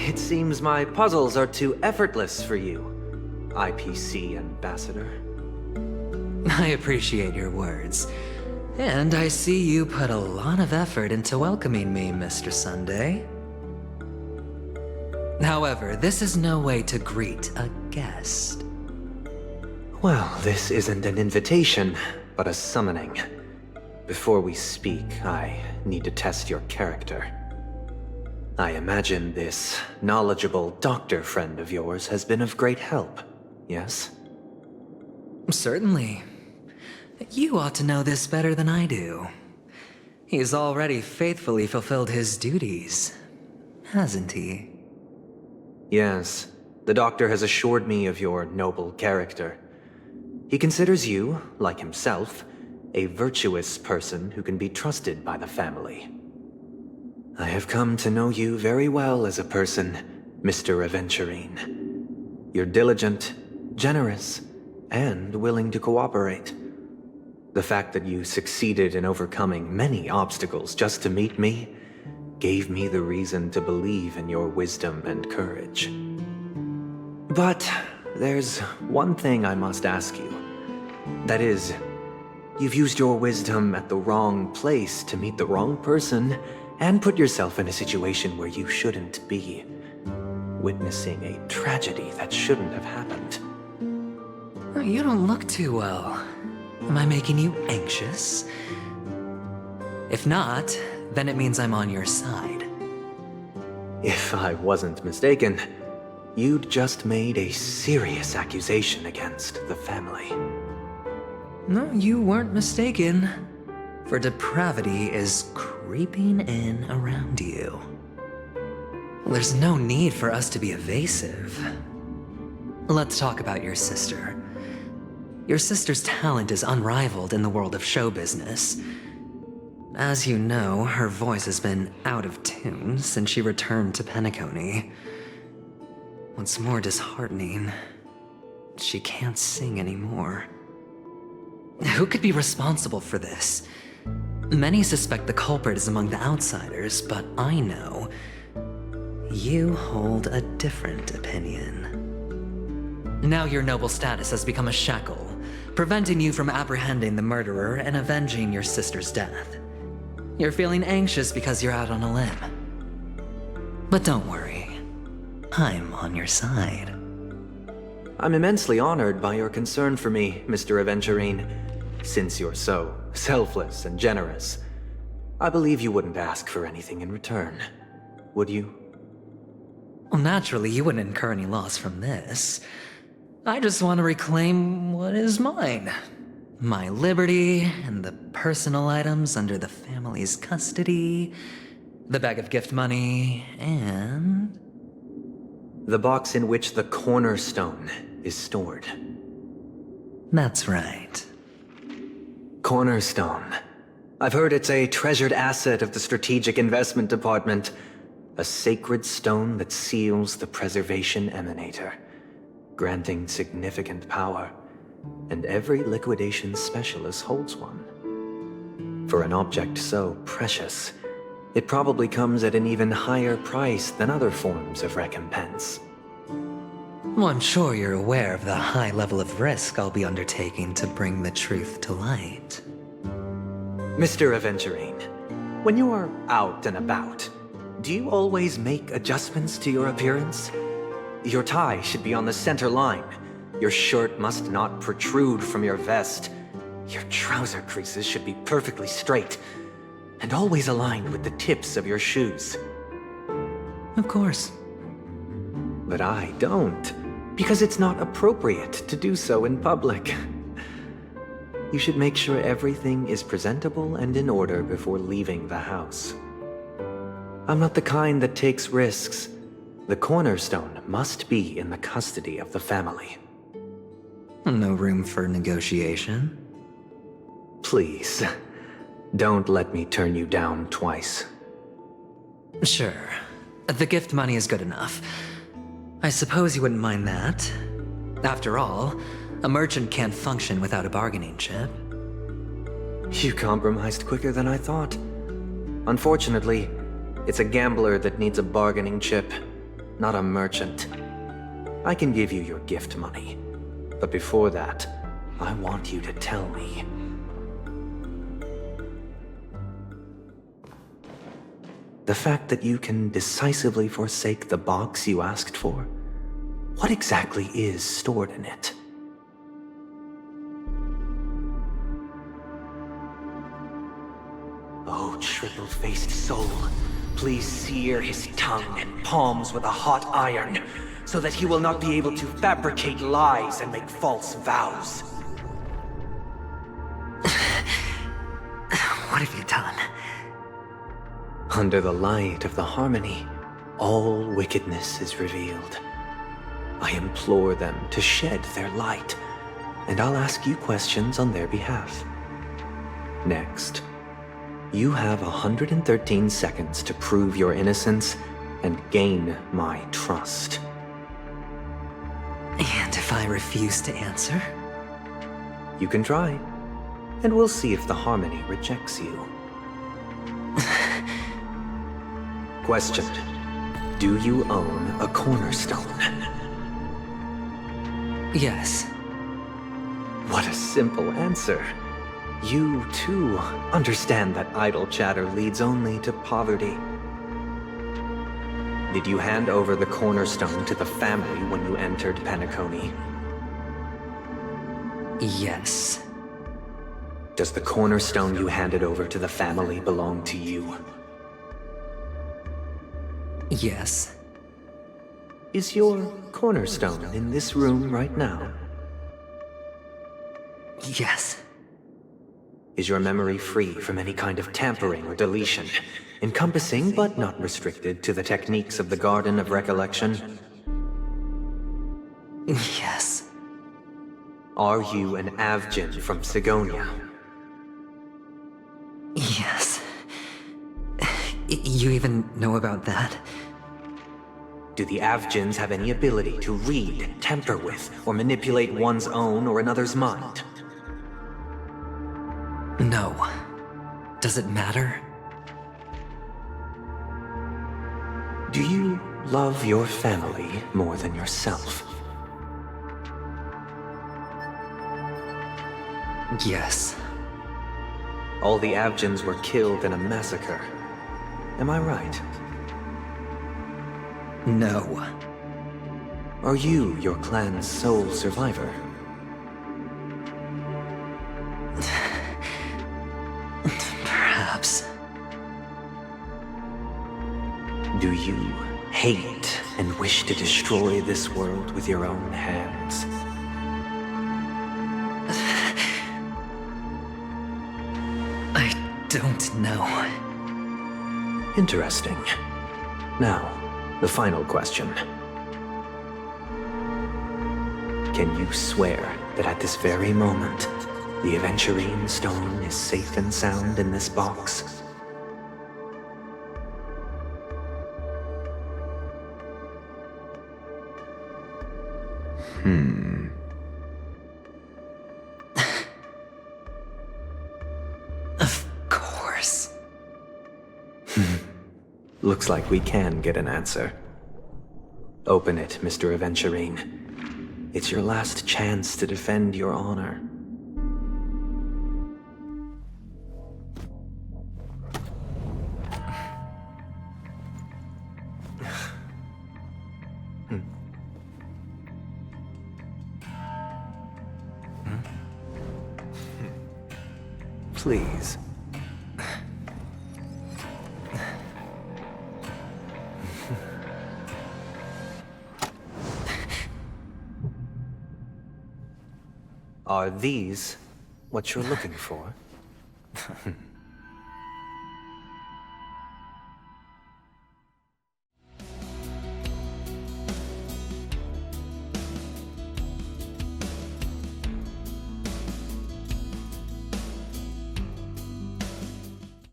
It seems my puzzles are too effortless for you, IPC Ambassador. I appreciate your words. And I see you put a lot of effort into welcoming me, Mr. Sunday. However, this is no way to greet a guest. Well, this isn't an invitation, but a summoning. Before we speak, I need to test your character. I imagine this knowledgeable doctor friend of yours has been of great help, yes? Certainly. You ought to know this better than I do. He's already faithfully fulfilled his duties, hasn't he? Yes, the doctor has assured me of your noble character. He considers you, like himself, a virtuous person who can be trusted by the family. I have come to know you very well as a person, Mr. Aventurine. You're diligent, generous, and willing to cooperate. The fact that you succeeded in overcoming many obstacles just to meet me gave me the reason to believe in your wisdom and courage. But there's one thing I must ask you. That is, you've used your wisdom at the wrong place to meet the wrong person and put yourself in a situation where you shouldn't be, witnessing a tragedy that shouldn't have happened. You don't look too well. Am I making you anxious? If not, then it means I'm on your side. If I wasn't mistaken, you'd just made a serious accusation against the family. No, you weren't mistaken. For depravity is creeping in around you. There's no need for us to be evasive. Let's talk about your sister. Your sister's talent is unrivaled in the world of show business. As you know, her voice has been out of tune since she returned to Penacony. What's more disheartening, she can't sing anymore. Who could be responsible for this? Many suspect the culprit is among the outsiders, but I know you hold a different opinion. Now your noble status has become a shackle, preventing you from apprehending the murderer and avenging your sister's death. You're feeling anxious because you're out on a limb. But don't worry, I'm on your side. I'm immensely honored by your concern for me, Mr. Aventurine. Since you're so selfless and generous, I believe you wouldn't ask for anything in return, would you? Well, naturally, you wouldn't incur any loss from this. I just want to reclaim what is mine. My liberty and the personal items under the family's custody, the bag of gift money, and... the box in which the cornerstone is stored. That's right. Cornerstone. I've heard it's a treasured asset of the Strategic Investment Department. A sacred stone that seals the Preservation Emanator, granting significant power, and every liquidation specialist holds one. For an object so precious, it probably comes at an even higher price than other forms of recompense. Well, I'm sure you're aware of the high level of risk I'll be undertaking to bring the truth to light. Mr. Aventurine, when you are out and about, do you always make adjustments to your appearance? Your tie should be on the center line. Your shirt must not protrude from your vest. Your trouser creases should be perfectly straight, and always aligned with the tips of your shoes. Of course. But I don't, because it's not appropriate to do so in public. You should make sure everything is presentable and in order before leaving the house. I'm not the kind that takes risks. The cornerstone must be in the custody of the family. No room for negotiation? Please, don't let me turn you down twice. Sure. The gift money is good enough. I suppose you wouldn't mind that. After all, a merchant can't function without a bargaining chip. You compromised quicker than I thought. Unfortunately, it's a gambler that needs a bargaining chip, not a merchant. I can give you your gift money. But before that, I want you to tell me. The fact that you can decisively forsake the box you asked for, what exactly is stored in it? Oh, triple-faced soul, please sear his tongue and palms with a hot iron, so that he will not be able to fabricate lies and make false vows. What have you done? Under the light of the harmony, all wickedness is revealed. I implore them to shed their light, and I'll ask you questions on their behalf. Next, you have 113 seconds to prove your innocence and gain my trust. And if I refuse to answer? You can try, and we'll see if the harmony rejects you. Question: do you own a cornerstone? Yes. What a simple answer. You, too, understand that idle chatter leads only to poverty. Did you hand over the cornerstone to the family when you entered Penacony? Yes. Does the cornerstone you handed over to the family belong to you? Yes. Is your cornerstone in this room right now? Yes. Is your memory free from any kind of tampering or deletion, encompassing but not restricted to the techniques of the Garden of Recollection? Yes. Are you an Avgin from Sigonia? Yes. You even know about that? Do the Avgins have any ability to read, tamper with, or manipulate one's own or another's mind? No. Does it matter? Do you love your family more than yourself? Yes. All the Avgins were killed in a massacre. Am I right? No. Are you your clan's sole survivor? Perhaps. Do you hate and wish to destroy this world with your own hands? I don't know. Interesting. Now, the final question. Can you swear that at this very moment, the Aventurine stone is safe and sound in this box? Of course. Looks like we can get an answer. Open it, Mr. Aventurine. It's your last chance to defend your honor. Please. Are these what you're looking for?